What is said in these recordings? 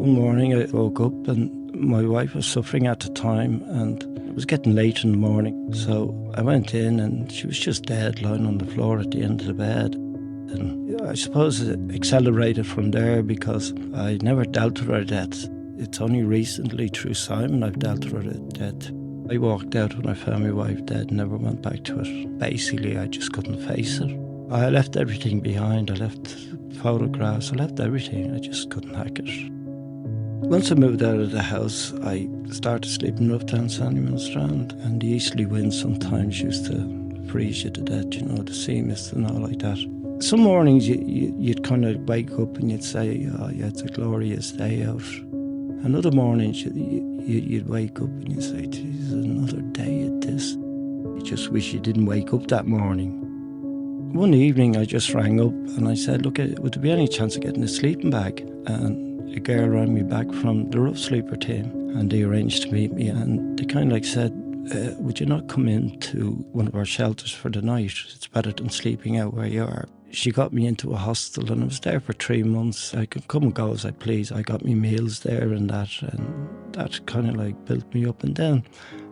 One morning I woke up and my wife was suffering at the time, and it was getting late in the morning. So I went in and she was just dead, lying on the floor at the end of the bed. And I suppose it accelerated from there because I never dealt with her death. It's only recently through Simon I've dealt with her death. I walked out when I found my wife dead and never went back to it. Basically, I just couldn't face it. I left everything behind. I left photographs, I left everything. I just couldn't hack it. Once I moved out of the house, I started sleeping rough down Sandyman Strand, and the easterly wind sometimes used to freeze you to death, you know, the sea mist and all like that. Some mornings you'd kind of wake up and you'd say, oh yeah, it's a glorious day out. And other mornings you'd wake up and you'd say, geez, another day at this. You just wish you didn't wake up that morning. One evening I just rang up and I said, look, would there be any chance of getting a sleeping bag? And a girl rang me back from the Rough Sleeper team, and they arranged to meet me, and they kind of like said, would you not come into one of our shelters for the night? It's better than sleeping out where you are. She got me into a hostel and I was there for 3 months. I could come and go as I please. I got me meals there and that kind of like built me up. And then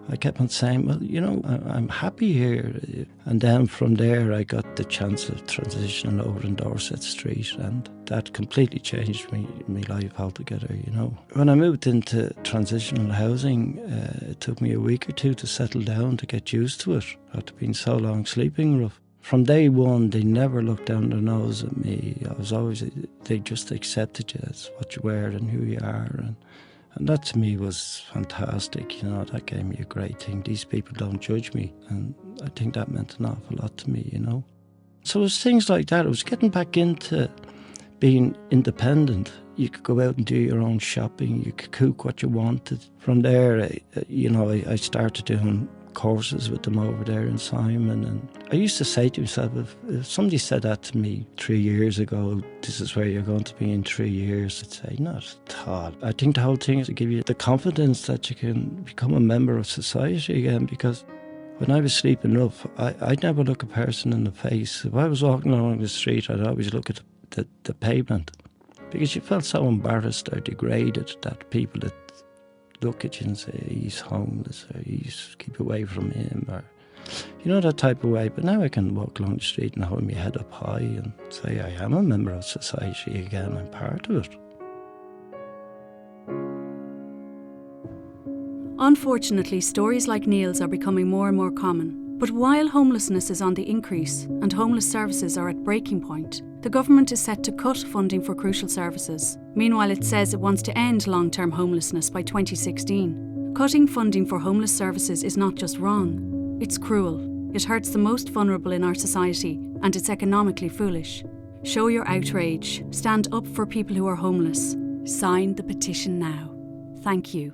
I kept on saying, well, you know, I'm happy here. And then from there I got the chance of transitioning over in Dorset Street, and that completely changed my life altogether, you know. When I moved into transitional housing, it took me a week or two to settle down, to get used to it, after being so long sleeping rough. From day one, they never looked down their nose at me. They just accepted you as what you were and who you are. And that to me was fantastic, you know, that gave me a great thing. These people don't judge me, and I think that meant an awful lot to me, you know. So it was things like that. It was getting back into being independent. You could go out and do your own shopping. You could cook what you wanted. From there, you know, I started doing courses with them over there in Simon, and I used to say to myself, if somebody said that to me 3 years ago, this is where you're going to be in 3 years, I'd say, not at all. I think the whole thing is to give you the confidence that you can become a member of society again, because when I was sleeping rough, I'd never look a person in the face. If I was walking along the street, I'd always look at the pavement, because you felt so embarrassed or degraded that people that look at you and say, he's homeless, or keep away from him, or you know, that type of way. But now I can walk along the street and hold my head up high and say I am a member of society again, I'm part of it. Unfortunately, stories like Neil's are becoming more and more common. But while homelessness is on the increase and homeless services are at breaking point, the government is set to cut funding for crucial services. Meanwhile, it says it wants to end long-term homelessness by 2016. Cutting funding for homeless services is not just wrong, it's cruel. It hurts the most vulnerable in our society, and it's economically foolish. Show your outrage. Stand up for people who are homeless. Sign the petition now. Thank you.